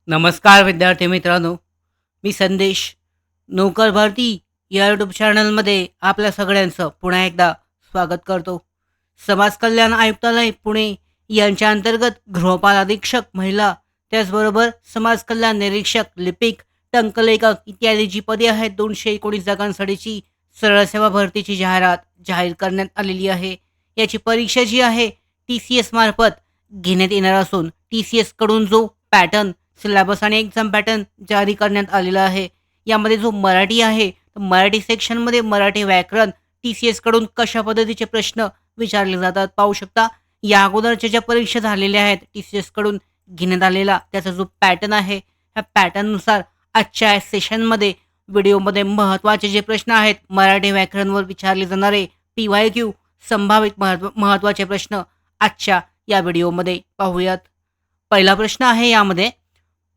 नमस्कार विद्यार्थी मित्रांनो, मी संदेश. नोकर भरती या यूट्यूब चॅनलमध्ये आपल्या सगळ्यांचं पुन्हा एकदा स्वागत करतो. समाज कल्याण आयुक्तालय पुणे यांच्या अंतर्गत गृहपाल अधीक्षक महिला, त्याचबरोबर समाज कल्याण निरीक्षक, लिपिक, टंकलेखक इत्यादी जी पदे आहेत 219 जागांसाठीची सरळ सेवा भरतीची जाहिरात जाहीर करण्यात आलेली आहे. याची परीक्षा जी आहे TCS मार्फत घेण्यात येणार असून TCS कडून जो पॅटर्न, सिलेबस आणि एक्झाम पॅटर्न जारी करण्यात आलेला आहे. यामध्ये जो मराठी आहे, तर मराठी सेक्शनमध्ये मराठी व्याकरण TCS कडून कशा पद्धतीचे प्रश्न विचारले जातात पाहू शकता. या अगोदरच्या ज्या परीक्षा झालेल्या आहेत TCS कडून घेण्यात आलेला त्याचा जो पॅटर्न आहे, ह्या पॅटर्ननुसार आजच्या या सेशनमध्ये व्हिडिओमध्ये महत्त्वाचे जे प्रश्न आहेत मराठी व्याकरणवर विचारले जाणारे PYQ संभावित महत्त्वाचे प्रश्न आजच्या या व्हिडिओमध्ये पाहूयात. पहिला प्रश्न आहे यामध्ये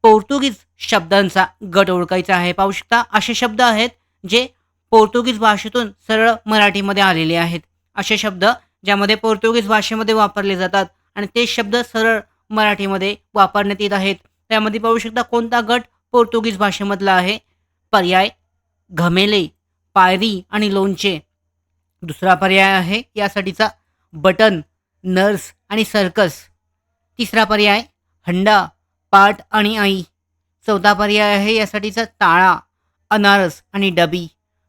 पोर्तुगीज शब्दांचा गट ओळखायचा आहे. पाहू शकता असे शब्द आहेत जे पोर्तुगीज भाषेतून सरळ मराठीमध्ये आलेले आहेत. असे शब्द ज्यामध्ये पोर्तुगीज भाषेमध्ये वापरले जातात आणि ते शब्द सरळ मराठीमध्ये वापरण्यात येत आहेत. त्यामध्ये पाहू शकता कोणता गट पोर्तुगीज भाषेमधला आहे. पर्याय घमेले, पायरी आणि लोणचे. दुसरा पर्याय आहे यासाठीचा बटन, नर्स आणि सर्कस. तिसरा पर्याय हंडा, पाट आणि आई. चौथा पर्याय आहे यासाठीचा टाळा, अनारस आणि डबी.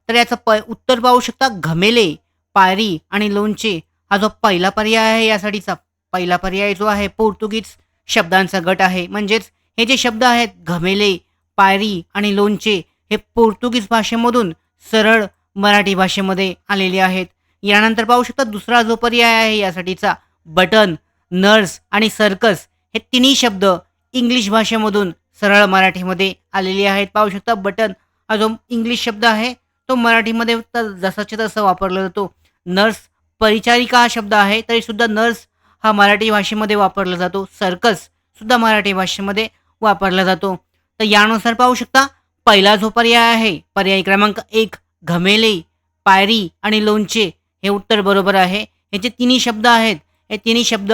तर याचं उत्तर पाहू शकता घमेले, पायरी आणि लोणचे हा जो पहिला पर्याय आहे यासाठीचा पहिला पर्याय जो आहे पोर्तुगीज शब्दांचा गट आहे. म्हणजेच हे जे शब्द आहेत घमेले, पायरी आणि लोणचे हे पोर्तुगीज भाषेमधून सरळ मराठी भाषेमध्ये आलेले आहेत. यानंतर पाहू शकता दुसरा जो पर्याय आहे यासाठीचा बटन, नर्स आणि सर्कस हे तिन्ही शब्द इंग्लिश भाषेमधून सरळ मराठीमध्ये आलेले आहेत. पाहू शकता बटन हा जो इंग्लिश शब्द आहे तो मराठीमध्ये तर जसाच्या तसं वापरला जातो. नर्स परिचारिका हा शब्द आहे तरी सुद्धा नर्स हा मराठी भाषेमध्ये वापरला जातो. सर्कस सुद्धा मराठी भाषेमध्ये वापरला जातो. तर यानुसार पाहू शकता पहिला जो पर्याय आहे पर्याय क्रमांक 1 घमेले, पायरी आणि लोणचे हे उत्तर बरोबर आहे. हे जे तिन्ही शब्द आहेत हे तिन्ही शब्द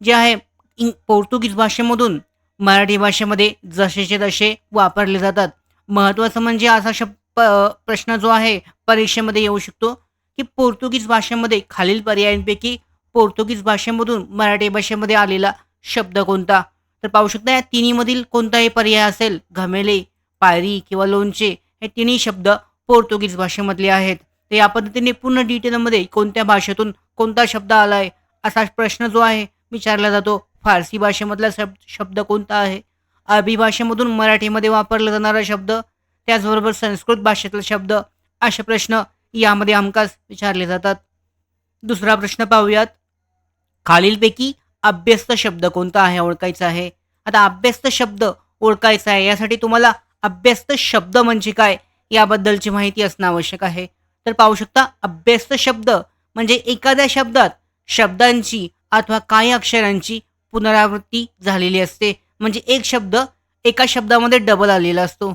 जे आहे पोर्तुगीज भाषेमधून मराठी भाषेमध्ये जसेचे तसे वापरले जातात. महत्त्वाचं म्हणजे असा प्रश्न जो आहे परीक्षेमध्ये येऊ शकतो की पोर्तुगीज भाषेमध्ये खालील पर्यायांपैकी पोर्तुगीज भाषेमधून मराठी भाषेमध्ये आलेला शब्द कोणता. तर पाहू शकता या तिन्हीमधील कोणताही पर्याय असेल घमेले, पायरी किंवा लोणचे हे तिन्ही शब्द पोर्तुगीज भाषेमधले आहेत. तर या पद्धतीने पूर्ण डिटेलमध्ये कोणत्या भाषेतून कोणता शब्द आलाय असा प्रश्न जो आहे विचारला जातो. फारसी भाषेमधला शब्द कोणता आहे, अरबी भाषेमधून मराठीमध्ये वापरला जाणारा शब्द, त्याचबरोबर संस्कृत भाषेतला शब्द असे प्रश्न यामध्ये हमखास विचारले जातात. दुसरा प्रश्न पाहूयात. खालीलपैकी अभ्यस्त शब्द कोणता आहे ओळखायचा आहे. आता अभ्यस्त शब्द ओळखायचा आहे यासाठी तुम्हाला अभ्यस्त शब्द म्हणजे काय याबद्दलची माहिती असणं आवश्यक आहे. तर पाहू शकता अभ्यस्त शब्द म्हणजे एखाद्या शब्दात शब्दांची अथवा काही अक्षरांची पुनरावृत्ती झालेली असते. म्हणजे एक शब्द एका शब्दामध्ये डबल आलेला असतो.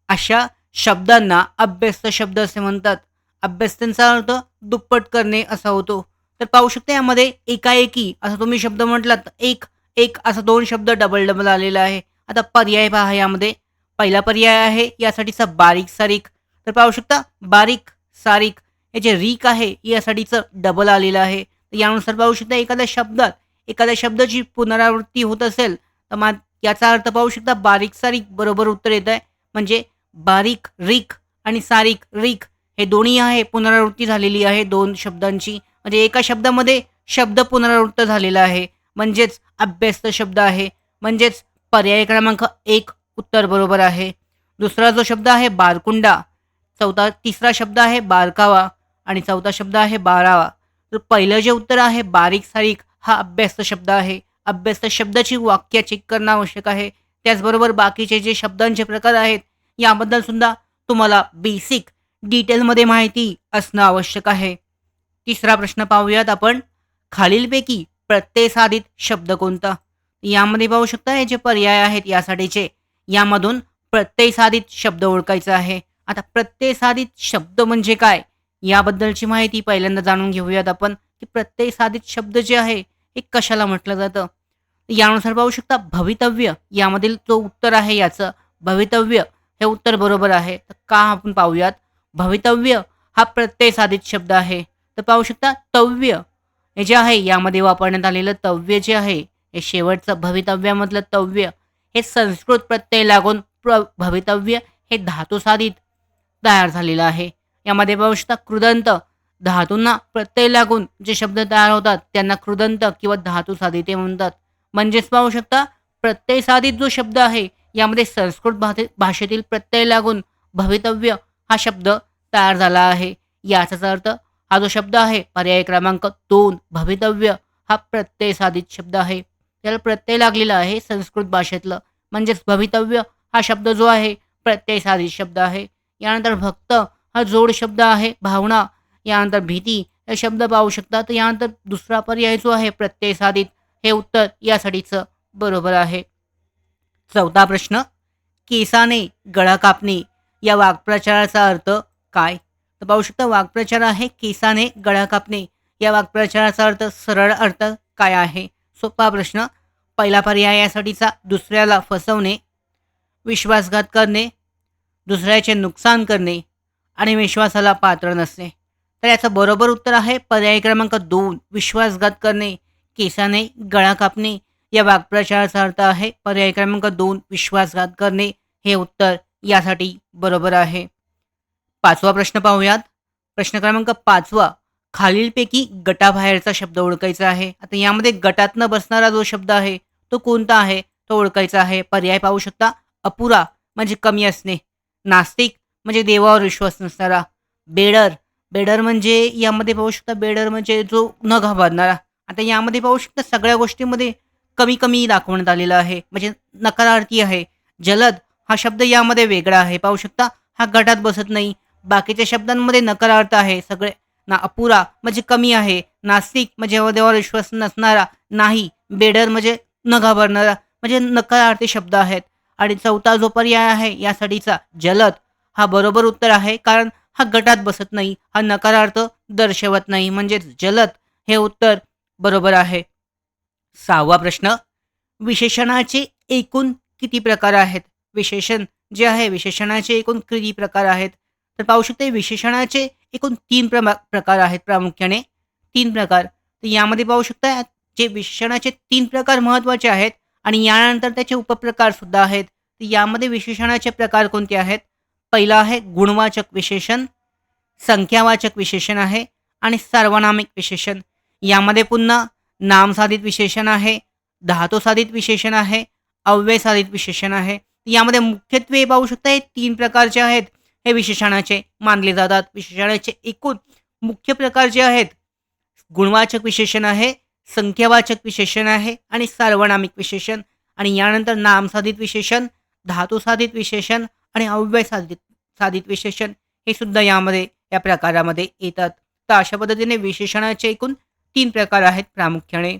अशा शब्दांना अभ्यस्त शब्द असे म्हणतात. अभ्यस्तांचा अर्थ दुप्पट करणे असा होतो. तर पाहू शकता यामध्ये एकाएकी असा तुम्ही शब्द म्हटलात एक एक असा दोन शब्द डबल डबल आलेला आहे. आता पर्याय पहा यामध्ये पहिला पर्याय आहे यासाठीचा बारीक सारीक. तर पाहू शकता बारीक सारीक हे जे रीक आहे यासाठीचं डबल आलेलं आहे. यानुसार पाहू शकता एखाद्या शब्दाची पुनरावृत्ती होत असेल तर मग याचा अर्थ पाहू शकता बारीक सारीक बरोबर उत्तर येत आहे. म्हणजे बारीक रिक आणि सारीक रिक हे दोन्ही आहे पुनरावृत्ती झालेली आहे दोन शब्दांची. म्हणजे एका शब्दामध्ये शब्द पुनरावृत्त झालेला आहे म्हणजेच अभ्यस्त शब्द आहे. म्हणजेच पर्याय क्रमांक 1 उत्तर बरोबर आहे. दुसरा जो शब्द आहे बारकुंडा, तिसरा शब्द आहे बारकावा आणि चौथा शब्द आहे बारावा. तर पहिलं जे उत्तर आहे बारीक सारीक हा अभ्यस्त शब्द आहे. अभ्यस्त शब्दाची वाक्य चेक करणं आवश्यक आहे. त्याचबरोबर बाकीचे जे शब्दांचे प्रकार आहेत याबद्दल सुद्धा तुम्हाला बेसिक डिटेलमध्ये माहिती असणं आवश्यक आहे. तिसरा प्रश्न पाहूयात आपण. खालीलपैकी प्रत्ययसाधित शब्द कोणता. यामध्ये पाहू शकता हे जे पर्याय आहेत यासाठीचे यामधून प्रत्ययसाधित शब्द ओळखायचा आहे. आता प्रत्ययसाधित शब्द म्हणजे काय याबद्दलची माहिती पहिल्यांदा जाणून घेऊयात आपण की प्रत्ययसाधित शब्द जे आहे हे कशाला म्हटलं जातं. यानुसार पाहू शकता भवितव्य यामधील जो उत्तर आहे याचं भवितव्य हे उत्तर बरोबर आहे. तर का आपण पाहूयात. भवितव्य हा प्रत्यय साधित शब्द आहे. तर पाहू शकता तव्य हे जे आहे यामध्ये वापरण्यात आलेलं तव्य जे आहे हे शेवटचं भवितव्यामधलं तव्य हे संस्कृत प्रत्यय लागून भवितव्य हे धातू साधित तयार झालेलं आहे. यामध्ये पाहू शकता कृदंत धातूंना प्रत्यय लागून जे शब्द तयार होतात त्यांना कृदंत किंवा धातू साधिते म्हणतात. म्हणजेच पाहू शकता प्रत्यय साधित जो शब्द आहे यामध्ये संस्कृत भाषेतील प्रत्यय लागून भवितव्य हा शब्द तयार झाला आहे. याचाच अर्थ हा जो शब्द आहे पर्याय क्रमांक 2 भवितव्य हा प्रत्यय साधित शब्द आहे. त्याला प्रत्यय लागलेला आहे संस्कृत भाषेतलं. म्हणजेच भवितव्य हा शब्द जो आहे प्रत्यय साधित शब्द आहे. यानंतर भक्त हा जोड शब्द आहे. भावना यानंतर भीती हे शब्द पाहू शकता. तर यानंतर दुसरा पर्याय जो आहे प्रत्यय साधित हे उत्तर यासाठीचं बरोबर आहे. चौथा प्रश्न केसाने गळा कापणे या वाक्प्रचाराचा अर्थ काय. तर पाहू शकता वाक्प्रचार आहे केसाने गळा कापणे या वाक्प्रचाराचा अर्थ सरळ अर्थ काय आहे. सोपा प्रश्न. पहिला पर्याय यासाठीचा दुसऱ्याला फसवणे, विश्वासघात करणे, दुसऱ्याचे नुकसान करणे आणि विश्वासाला पात्र नसणे. तर याचं बरोबर उत्तर आहे पर्याय क्रमांक 2 विश्वासघात करणे. केसाने गळा कापणे या वाक्प्रचाराचा अर्थ आहे पर्याय क्रमांक 2 विश्वासघात करणे हे उत्तर यासाठी बरोबर आहे. पाचवा प्रश्न पाहूयात. प्रश्न क्रमांक 5 खालीलपैकी गटाबाहेरचा शब्द ओळखायचा आहे. आता यामध्ये गटात न बसणारा जो शब्द आहे तो कोणता आहे तो ओळखायचा आहे. पर्याय पाहू शकता. अपुरा म्हणजे कमी असणे, नास्तिक म्हणजे देवावर विश्वास नसणारा, बेडर बेडर म्हणजे यामध्ये पाहू शकता बेडर म्हणजे जो न घाबरणारा. आता यामध्ये पाहू शकता सगळ्या गोष्टींमध्ये कमी कमी दाखवण्यात आलेलं आहे म्हणजे नकारार्थी आहे. जलद हा शब्द यामध्ये वेगळा आहे. पाहू शकता हा गटात बसत नाही. बाकीच्या शब्दांमध्ये नकारार्थ आहे सगळे. ना अपुरा म्हणजे कमी आहे, नास्तिक म्हणजे देवावर विश्वास नसणारा नाही, बेडर म्हणजे न घाबरणारा म्हणजे नकारार्थी शब्द आहेत. आणि चौथा जो पर्याय आहे यासाठीचा जलद हा बरोबर उत्तर आहे कारण हा गटात बसत नाही, हा नकारार्थ दर्शवत नाही. म्हणजे जलद हे उत्तर बरोबर आहे. 6वा प्रश्न विशेषणाचे एकूण किती प्रकार आहेत. विशेषण जे आहे विशेषणाचे एकूण किती प्रकार आहेत. तर पाहू शकते विशेषणाचे एकूण 3 प्रकार आहेत. प्रामुख्याने 3 प्रकार. तर यामध्ये पाहू शकता जे विशेषणाचे 3 प्रकार महत्त्वाचे आहेत आणि यानंतर त्याचे उपप्रकार सुद्धा आहेत. तर यामध्ये विशेषणाचे प्रकार कोणते आहेत. पहिला आहे गुणवाचक विशेषण, संख्यावाचक विशेषण आहे आणि सार्वनामिक विशेषण. यामध्ये पुन्हा नामसाधित विशेषण आहे, धातुसाधित विशेषण आहे, अव्ययसाधित विशेषण आहे. यामध्ये मुख्यत्वे पाहू शकता हे 3 प्रकारचे आहेत हे विशेषणाचे मानले जातात. विशेषणाचे एकूण मुख्य प्रकार जे आहेत गुणवाचक विशेषण आहे, संख्यावाचक विशेषण आहे आणि सार्वनामिक विशेषण. आणि यानंतर नामसाधित विशेषण, धातुसाधित विशेषण आणि अव्ययसाधित साधित विशेषण हे सुद्धा यामध्ये या प्रकारामध्ये येतात. तर अशा पद्धतीने विशेषणाचे एकूण 3 प्रकार आहेत प्रामुख्याने.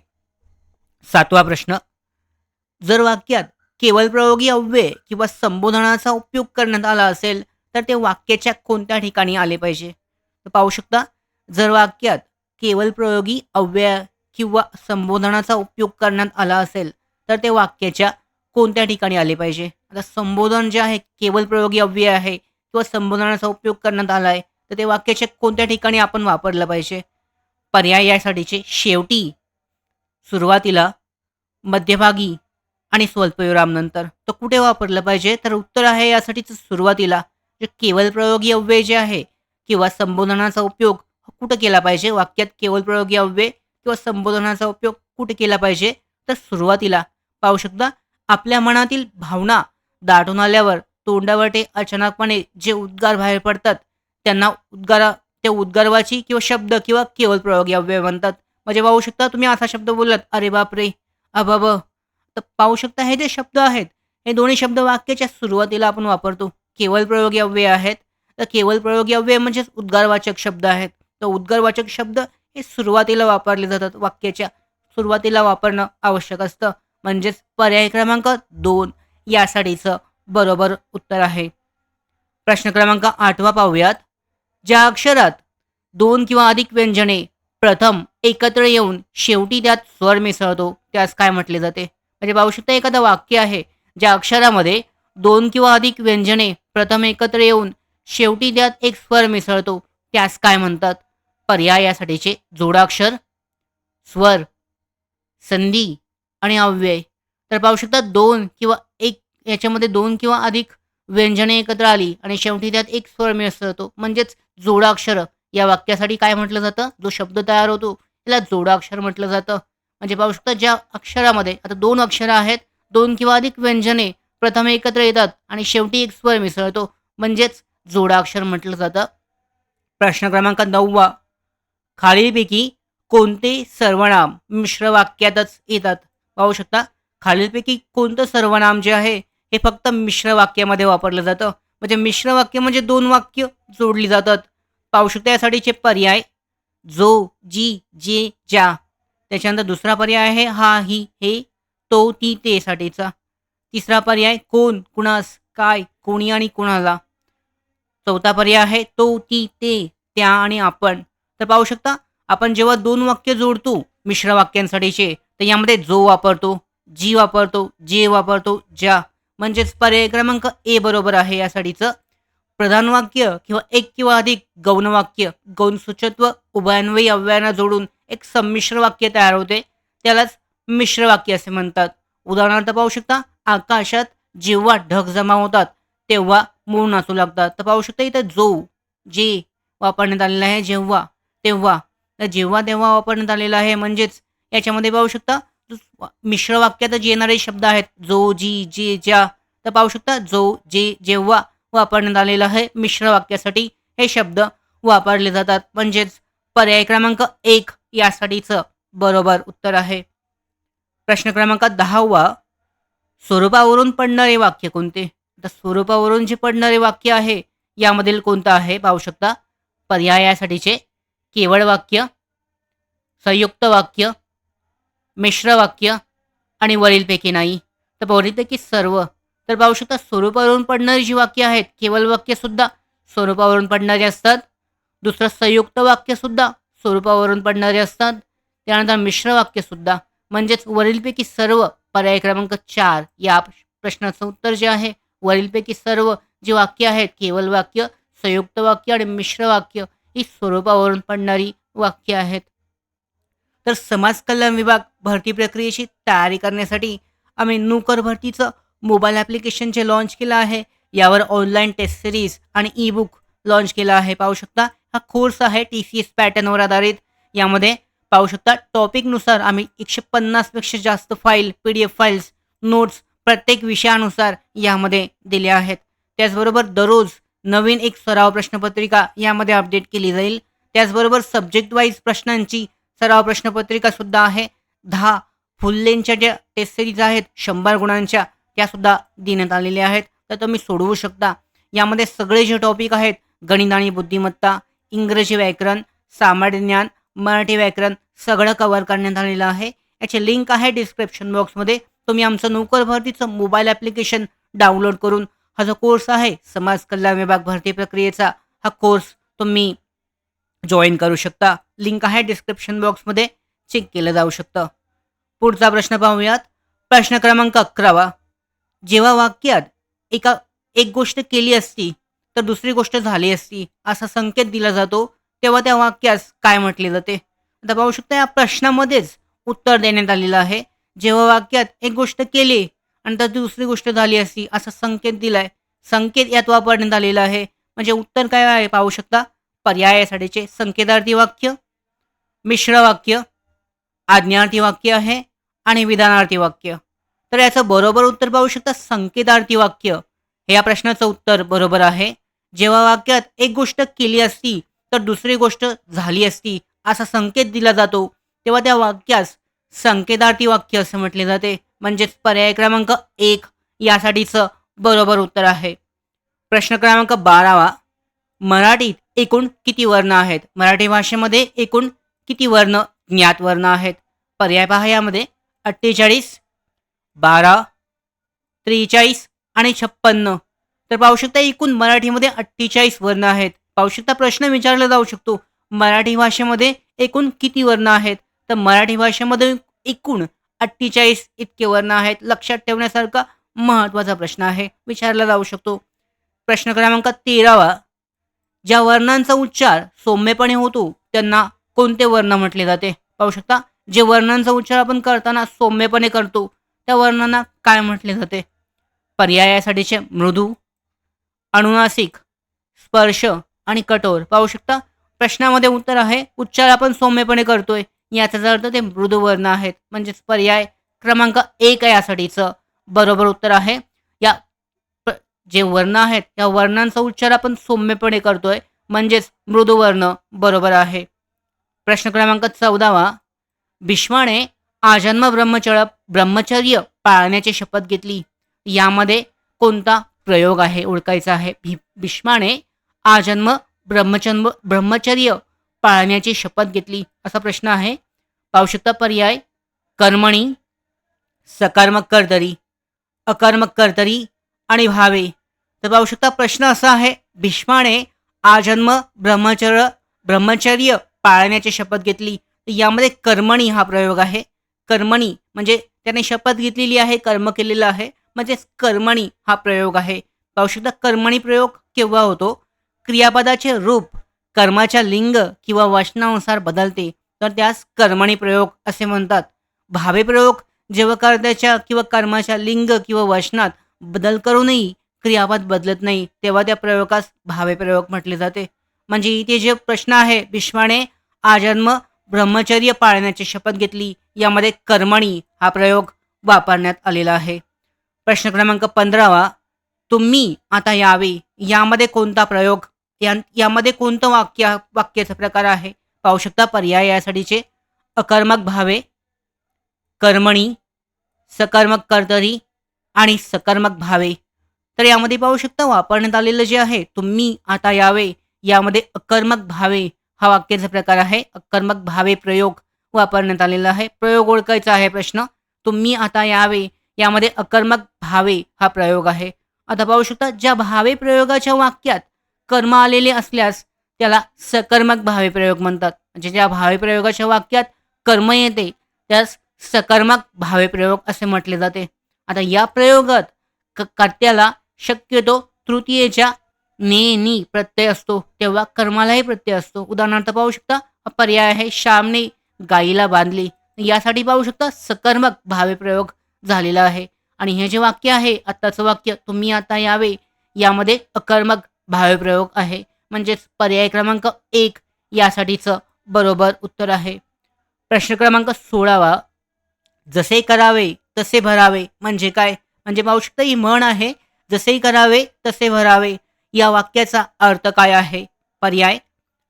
7वा प्रश्न जर वाक्यात केवळ प्रयोगी अव्यय किंवा संबोधनाचा उपयोग करण्यात आला असेल तर ते वाक्याच्या कोणत्या ठिकाणी आले पाहिजे. तर पाहू शकता जर वाक्यात केवळ प्रयोगी अव्यय किंवा संबोधनाचा उपयोग करण्यात आला असेल तर ते वाक्याच्या कोणत्या ठिकाणी आले पाहिजे. आता संबोधन जे आहे केवळ प्रयोगी अव्यय आहे किंवा संबोधनाचा उपयोग करण्यात आला आहे तर ते वाक्याच्या कोणत्या ठिकाणी आपण वापरलं पाहिजे. पर्याय यासाठीचे शेवटी, सुरुवातीला, मध्यभागी आणि स्वल्पविराम नंतर. तर कुठे वापरलं पाहिजे तर उत्तर आहे यासाठीच सुरुवातीला. जे केवळ प्रयोगी अव्यय जे आहे किंवा संबोधनाचा उपयोग कुठं केला पाहिजे. वाक्यात केवळ प्रयोगी अव्यय किंवा संबोधनाचा उपयोग कुठे केला पाहिजे तर सुरुवातीला. पाहू शकता आपल्या मनातील भावना दाटून आल्यावर तोंडावाटे अचानकपणे जे उद्गार बाहेर पडतात त्यांना त्या उद्गारवाची किंवा शब्द किंवा केवळ प्रयोगी अव्यय म्हणतात. म्हणजे पाहू शकता तुम्ही असा शब्द बोललात अरे बापरे, अबाब. तर पाहू शकता हे जे शब्द आहेत हे दोन्ही शब्द वाक्याच्या सुरुवातीला आपण वापरतो. केवळ प्रयोगी अव्यय आहेत तर केवळ प्रयोगी अव्यय म्हणजेच उद्गारवाचक शब्द आहेत. तर उद्गारवाचक शब्द हे सुरुवातीला वापरले जातात. वाक्याच्या सुरुवातीला वापरणं आवश्यक असतं. म्हणजेच पर्याय क्रमांक 2 यासाठीचं बरोबर उत्तर आहे. प्रश्न क्रमांक 8 पाहूयात. ज्या अक्षरात 2 किंवा अधिक व्यंजने प्रथम एकत्र येऊन शेवटी त्यात स्वर मिसळतो त्यास काय म्हटले जाते? म्हणजे पाहू शकता एखादं वाक्य आहे ज्या अक्षरामध्ये दोन किंवा अधिक व्यंजने प्रथम एकत्र येऊन शेवटी त्यात एक स्वर मिसळतो त्यास काय म्हणतात? पर्याय यासाठीचे जोडाक्षर, स्वर, संधी आणि अव्यय. तर पाहू शकता दोन किंवा एक याच्यामध्ये दोन किंवा अधिक व्यंजने एकत्र आली आणि शेवटी त्यात एक स्वर मिसळतो म्हणजेच जोडाक्षर. या वाक्यासाठी काय म्हटलं जातं? जो शब्द तयार होतो त्याला जोडाक्षर म्हटलं जातं. म्हणजे पाहू शकता ज्या अक्षरामध्ये आता दोन अक्षरं आहेत, दोन किंवा अधिक व्यंजने प्रथम एकत्र येतात आणि शेवटी एक स्वर मिसळतो म्हणजेच जोडाक्षर म्हटलं जातं. प्रश्न क्रमांक 9 खालीलपैकी कोणते सर्वनाम मिश्र वाक्यातच येतात? पाहू शकता खालीलपैकी कोणतं सर्वनाम जे आहे हे फक्त मिश्र वाक्यामध्ये वापरलं जातं. म्हणजे मिश्र वाक्य म्हणजे दोन वाक्य जोडली जातात. पाहू शकता यासाठीचे पर्याय जो, जी, जे, ज्या. त्याच्यानंतर दुसरा पर्याय आहे हा, ही, हे, तो, ती, ते साठीचा. तिसरा पर्याय कोण, कुणास, काय, कोणी आणि कुणाला. चौथा पर्याय आहे तो, ती, ते, त्या आणि आपण. तर पाहू शकता आपण जेव्हा दोन वाक्य जोडतो मिश्र वाक्यांसाठीचे तर यामध्ये जो वापरतो, जी वापरतो, जे वापरतो, ज्या. म्हणजेच पर्याय क्रमांक ए बरोबर आहे यासाठीचं. प्रधान वाक्य किंवा एक किंवा अधिक गौण वाक्य, गौण सूचत्व उभयान्वयी अव्ययांना जोडून एक संमिश्र वाक्य तयार होते त्यालाच मिश्र वाक्य असे म्हणतात. उदाहरणार्थ पाहू शकता आकाशात जेव्हा ढग जमा होतात तेव्हा मूळ नाचू लागतात. तर पाहू शकता इथं जो, जे वापरण्यात आलेलं आहे जेव्हा, तेव्हा. तर जेव्हा तेव्हा वापरण्यात आलेलं आहे म्हणजेच याच्यामध्ये पाहू शकता मिश्र वाक्यातच येणारे शब्द आहेत जो, जी, जे, ज्या. तर पाहू शकता जो, जे, जेव्हा वापरण्यात आलेलं आहे मिश्र वाक्यासाठी हे शब्द वापरले जातात. म्हणजेच पर्याय क्रमांक 1 यासाठीचं बरोबर उत्तर आहे. प्रश्न क्रमांक 10 स्वरूपावरून पडणारे वाक्य कोणते? तर स्वरूपावरून जे पडणारे वाक्य आहे यामधील कोणतं आहे? पाहू शकता पर्यायासाठीचे केवळ वाक्य, संयुक्त वाक्य, मिश्र वाक्य आणि वरीलपैकी नाही. तर वरीलपैकी सर्व. तर पाहू शकता स्वरूपावरून पडणारी जी वाक्य आहेत केवळ वाक्य सुद्धा स्वरूपावरून पडणारे असतात. दुसरं संयुक्त वाक्य सुद्धा स्वरूपावरून पडणारे असतात. त्यानंतर मिश्र वाक्य सुद्धा. म्हणजेच वरीलपैकी सर्व पर्याय क्रमांक 4 या प्रश्नाचं उत्तर जे आहे वरीलपैकी सर्व जी वाक्य आहेत केवळ वाक्य, संयुक्त वाक्य आणि मिश्र वाक्य ही स्वरूपावरून पडणारी वाक्य आहेत. तर समाज कल्याण विभाग भरती प्रक्रियेची तयारी करण्यासाठी आम्ही नोकर भरतीचं मोबाईल ॲप्लिकेशन जे लॉन्च केलं आहे यावर ऑनलाईन टेस्ट सिरीज आणि ई बुक लॉन्च केला आहे. पाहू शकता हा कोर्स आहे TCS पॅटर्नवर आधारित. यामध्ये पाहू शकता टॉपिकनुसार आम्ही 150 पेक्षा जास्त फाईल, PDF फाईल्स, नोट्स प्रत्येक विषयानुसार यामध्ये दिल्या आहेत. त्याचबरोबर दररोज नवीन एक सराव प्रश्नपत्रिका यामध्ये अपडेट केली जाईल. त्याचबरोबर सब्जेक्ट वाईज प्रश्नांची सराव प्रश्नपत्रिका सुद्धा आहे. 10 फुल लेंथच्या ज्या टेस्ट सिरीज आहेत 100 गुणांच्या त्यासुद्धा देण्यात आलेल्या आहेत. तर तुम्ही सोडवू शकता. यामध्ये सगळे जे टॉपिक आहेत गणित आणि बुद्धिमत्ता, इंग्रजी व्याकरण, सामान्य ज्ञान, मराठी व्याकरण सगळं कव्हर करण्यात आलेलं आहे. याची लिंक आहे डिस्क्रिप्शन बॉक्समध्ये. तुम्ही आमचं नोकर भरतीचं मोबाईल ॲप्लिकेशन डाउनलोड करून हा जो कोर्स आहे समाज कल्याण विभाग भरती प्रक्रियेचा हा कोर्स तुम्ही जॉईन करू शकता. लिंक आहे डिस्क्रिप्शन बॉक्समध्ये, चेक केलं जाऊ शकतं. पुढचा प्रश्न पाहूयात. प्रश्न क्रमांक 11 जेव्हा वाक्यात एक गोष्ट केली असती तर दुसरी गोष्ट झाली असती असा संकेत दिला जातो तेव्हा त्या वाक्यास काय म्हटले जाते? आता पाहू शकता या प्रश्नामध्येच उत्तर देण्यात आलेलं आहे. जेव्हा वाक्यात एक गोष्ट केली आणि तर दुसरी गोष्ट झाली असती असा संकेत दिलाय. संकेत यात वापरण्यात आलेला आहे. म्हणजे उत्तर काय आहे पाहू शकता पर्यायासाठीचे संकेतार्थी वाक्य, मिश्र वाक्य, आज्ञार्थी वाक्य आहे आणि विधानार्थी वाक्य. तर याचं बरोबर उत्तर पाहू शकता संकेतार्थी वाक्य हे या प्रश्नाचं उत्तर बरोबर आहे. जेव्हा वाक्यात एक गोष्ट केली असती तर दुसरी गोष्ट झाली असती असा संकेत दिला जातो तेव्हा त्या वाक्यास संकेतार्थी वाक्य असं म्हटले जाते. म्हणजेच पर्याय क्रमांक 1 यासाठीचं बरोबर उत्तर आहे. प्रश्न क्रमांक 12 मराठीत एकूण किती वर्ण आहेत? मराठी भाषेमध्ये एकूण किती वर्ण ज्ञात वर्ण आहेत? पर्याय पहा यामध्ये 48, 12, 43 आणि 56. तर पाहू शकता एकूण मराठीमध्ये 48 वर्ण आहेत. पाहू शकता प्रश्न विचारला जाऊ शकतो मराठी भाषेमध्ये एकूण किती वर्ण आहेत? तर मराठी भाषेमध्ये एकूण 48 इतके वर्ण आहेत. लक्षात ठेवण्यासारखा महत्त्वाचा प्रश्न आहे. विचारला जाऊ शकतो. प्रश्न क्रमांक 13वा. ज्या वर्णांचा उच्चार सौम्यपणे होतो त्यांना कोणते वर्ण म्हटले जाते? पाहू शकता. जे वर्णांचा उच्चार आपण करताना सौम्यपणे करतो त्या वर्णांना काय म्हटले जाते? पर्यायासाठीचे मृदू, अनुनासिक, स्पर्श आणि कठोर. पाहू शकता. प्रश्नामध्ये उत्तर आहे उच्चार आपण सौम्यपणे करतोय याचाच अर्थ ते मृदू वर्ण आहेत. म्हणजेच पर्याय क्रमांक 1 यासाठीचं बरोबर उत्तर आहे. या जे वर्ण आहेत त्या वर्णांचा उच्चार आपण सौम्यपणे करतोय म्हणजेच मृदू वर्ण बरोबर आहे. प्रश्न क्रमांक 14वा. भीष्माने आजन्म ब्रह्मचर्य पाळण्याची शपथ घेतली. यामध्ये कोणता प्रयोग आहे ओळखायचा आहे. भीष्माने आजन्म ब्रह्मचर्य पाळण्याची शपथ घेतली असा प्रश्न आहे. पाहू शकता पर्याय कर्मणी, सकर्मक कर्तरी, अकर्मक कर्तरी आणि भावे. तर पाहू शकता प्रश्न असा आहे भीष्माने आजन्म ब्रह्मचर्य पाळण्याची शपथ घेतली. यामध्ये कर्मणी हा प्रयोग आहे. कर्मणी म्हणजे त्याने शपथ घेतलेली आहे, कर्म केलेलं आहे म्हणजेच कर्मणी हा प्रयोग आहे. पाहू शकता कर्मणी प्रयोग केव्हा होतो? क्रियापदाचे रूप कर्माच्या लिंग किंवा वचनानुसार बदलते तर त्यास कर्मणी प्रयोग असे म्हणतात. भावे प्रयोग जेव्हा कर्त्याच्या किंवा कर्माच्या लिंग किंवा वचनात बदल करूनही क्रियापद बदलत नाही तेव्हा त्या प्रयोगास भावे प्रयोग म्हटले जाते. म्हणजे इथे जे प्रश्न आहे भीष्माने आजन्म ब्रह्मचर्य पाळण्याची शपथ घेतली यामध्ये कर्मणी हा प्रयोग वापरण्यात आलेला आहे. प्रश्न क्रमांक 15वा. तुम्ही आता यावे यामध्ये कोणता प्रयोग यामध्ये कोणतं वाक्याचा प्रकार आहे? पाहू शकता पर्याय यासाठीचे अकर्मक भावे, कर्मणी, सकर्मक कर्तरी आणि सकर्मक भावे. तर यामध्ये पाहू शकता वापरण्यात आलेलं जे आहे तुम्ही आता यावे यामध्ये अकर्मक भावे हा वाक्याचा प्रकार आहे. अकर्मक भावे प्रयोग वापरण्यात आलेला आहे. प्रयोग ओळखायचा आहे प्रश्न. तुम्ही आता यावे यामध्ये अकर्मक भावे हा प्रयोग आहे. आता पाहू शकता ज्या भावे प्रयोगाच्या वाक्यात कर्म आलेले असल्यास त्याला सकर्मक भावे प्रयोग म्हणतात. म्हणजे ज्या भावे प्रयोगाच्या वाक्यात कर्म येते त्यास सकर्मक भावे प्रयोग असे म्हटले जाते. आता या प्रयोगात कर्त्याला शक्यतो तृतीयेच्या ने नी प्रत्यय असतो तेव्हा कर्मालाही प्रत्यय असतो. उदाहरणार्थ पाहू शकता पर्याय आहे श्यामने गाईला बांधली. यासाठी पाहू शकता सकर्मक भावे प्रयोग झालेला आहे. आणि हे जे वाक्य आहे आत्ताचं वाक्य तुम्ही आता यावे यामध्ये अकर्मक भावे प्रयोग आहे. म्हणजेच पर्याय क्रमांक 1 यासाठीचं बरोबर उत्तर आहे. प्रश्न क्रमांक 16वा. जसे करावे तसे भरावे म्हणजे काय? म्हणजे पाहू शकता ही म्हण आहे जसे करावे तसे भरावे. या वाक्याचा अर्थ काय आहे? पर्याय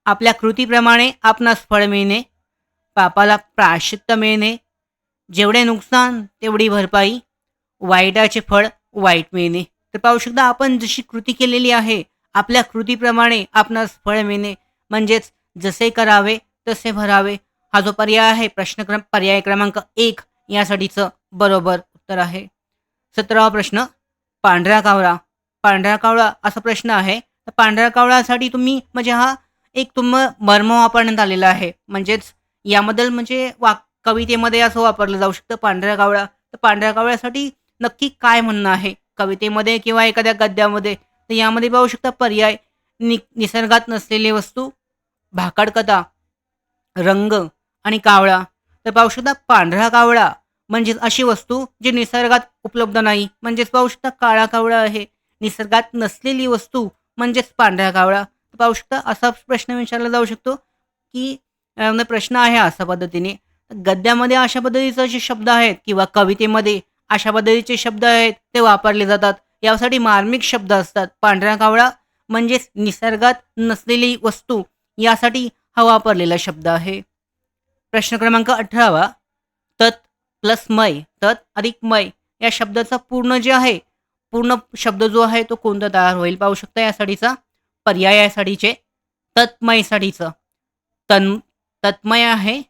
आपल्या कृतीप्रमाणे आपणास फळ मिळणे, पापाला प्रायश्चित्त मिळणे, जेवढे नुकसान तेवढी भरपाई, वाईटाचे फळ वाईट मिळणे. तर पाहू शकता आपण जशी कृती केलेली आहे आपल्या कृतीप्रमाणे आपणास फळ मिळणे म्हणजेच जसे करावे तसे भरावे हा जो पर्याय आहे पर्याय क्रमांक 1 यासाठीचं बरोबर उत्तर आहे. 17वा प्रश्न. पांढरा कावळा. पांढरा कावळा असा प्रश्न आहे. तर पांढऱ्या कावळ्यासाठी तुम्ही म्हणजे हा एक मर्म वापरण्यात आलेला आहे. म्हणजेच याबद्दल म्हणजे कवितेमध्ये असं वापरलं जाऊ शकतं पांढऱ्या कावळा. तर पांढऱ्या कावळ्यासाठी नक्की काय म्हणणं आहे कवितेमध्ये किंवा एखाद्या गद्यामध्ये? तर यामध्ये पाहू शकता पर्याय निसर्गात नसलेली वस्तू, भाकडकथा, रंग आणि कावळा. तर पाहू शकता पांढरा कावळा म्हणजे अशी वस्तू जी निसर्गात उपलब्ध नाही म्हणजेच पाहू शकता काळा कावळा आहे. निसर्गात नसलेली वस्तू म्हणजेच पांढरा कावळा. पाहू शकता असा प्रश्न विचारला जाऊ शकतो की प्रश्न आहे अशा पद्धतीने. गद्यामध्ये अशा पद्धतीचे जे शब्द आहेत किंवा कवितेमध्ये अशा पद्धतीचे शब्द आहेत ते वापरले जातात. यासाठी मार्मिक शब्द असतात. पांढरा कावळा म्हणजेच निसर्गात नसलेली वस्तू यासाठी हा वापरलेला शब्द आहे. प्रश्न क्रमांक 18वा. तत् प्लस मय, तत् अधिक मय या शब्दाचा पूर्ण शब्द जो आहे तो कोणता तयार होईल? पाहू शकता यासाठीचा पर्याय यासाठीचे तत्मयसाठीचं तत्मय आहे,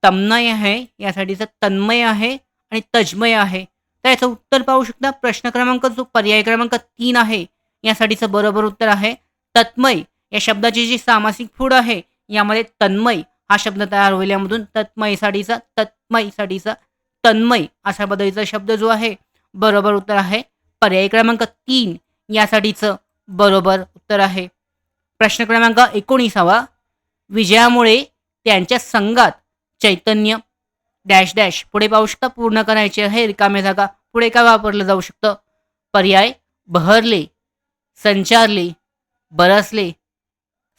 तन्मय आहे, यासाठीचं तन्मय आहे आणि तज्मय आहे. तर याचं उत्तर पाहू शकता प्रश्न क्रमांक जो पर्याय क्रमांक 3 आहे यासाठीचं बरोबर उत्तर आहे तत्मय. या शब्दाची जी सामासिक फूड आहे यामध्ये तन्मय हा शब्द तयार होईल. यामधून तन्मयसाठीचा तन्मय अशा पद्धतीचा शब्द जो आहे बरोबर उत्तर आहे. पर्याय क्रमांक 3 यासाठीचं बरोबर उत्तर आहे. प्रश्न क्रमांक 19 विजयामुळे त्यांच्या संघात चैतन्य डॅश डॅश पुढे पाहू शकता. पूर्ण करायची आहे रिकाम्या जागा. पुढे काय वापरलं जाऊ शकतं? पर्याय बहरले, संचारले, बरसले,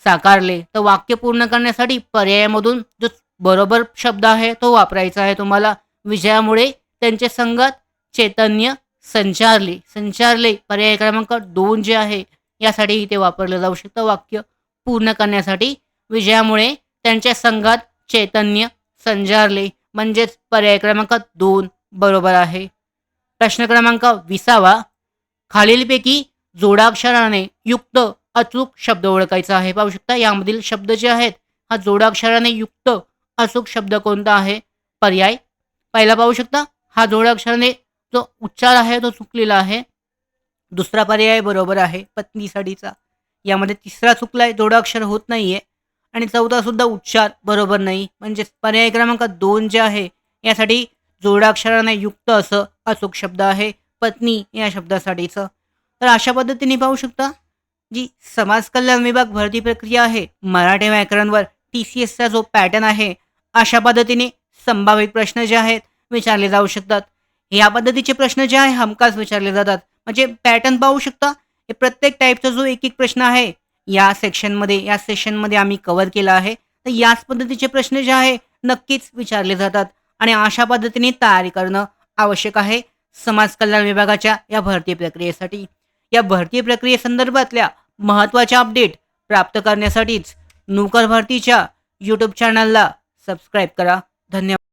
साकारले. तर वाक्य पूर्ण करण्यासाठी पर्यायामधून जो बरोबर शब्द आहे तो वापरायचा आहे तुम्हाला. विजयामुळे त्यांच्या संघात चैतन्य संचारले पर्याय क्रमांक 2 जे आहे यासाठी इथे वापरलं जाऊ शकतं. वाक्य पूर्ण करण्यासाठी विजयामुळे त्यांच्या संघात चैतन्य संचारले म्हणजेच पर्याय क्रमांक 2 बरोबर आहे. प्रश्न क्रमांक 20 खालीलपैकी जोडाक्षराने युक्त अचूक शब्द ओळखायचा आहे. पाहू शकता यामधील शब्द जे आहेत हा जोडाक्षराने युक्त अचूक शब्द कोणता आहे? पर्याय पहिला पाहू शकता हा जोडाक्षराने जो उच्चार आहे तो चुकलेला आहे. दुसरा पर्याय बरोबर आहे पत्नीसाठीचा. यामध्ये तिसरा चुकलाय जोडाक्षर होत नाहीये आणि चौथा सुद्धा उच्चार बरोबर नाही. म्हणजेच पर्याय क्रमांक 2 जे आहे यासाठी जोडाक्षराने युक्त असं अचूक शब्द आहे पत्नी या शब्दासाठीचं. तर अशा पद्धतीने पाहू शकता जी समाज कल्याण विभाग भरती प्रक्रिया आहे मराठी व्याकरणवर TCSचा जो पॅटर्न आहे अशा पद्धतीने संभावित प्रश्न जे आहेत विचारले जाऊ शकतात. या पद्धतीचे प्रश्न जे आहे हमखास विचारले जातात. म्हणजे पॅटर्न पाहू शकता. हे प्रत्येक टाईपचा जो एक एक प्रश्न आहे या सेशनमध्ये आम्ही कव्हर केला आहे. तर याच पद्धतीचे प्रश्न जे आहे नक्कीच विचारले जातात आणि अशा पद्धतीने तयारी करणं आवश्यक आहे समाज कल्याण विभागाच्या या भरती प्रक्रियेसाठी. या भरती प्रक्रियेसंदर्भातल्या महत्त्वाच्या अपडेट प्राप्त करण्यासाठीच नोकर भरतीच्या यूट्यूब चॅनलला सबस्क्राईब करा. धन्यवाद.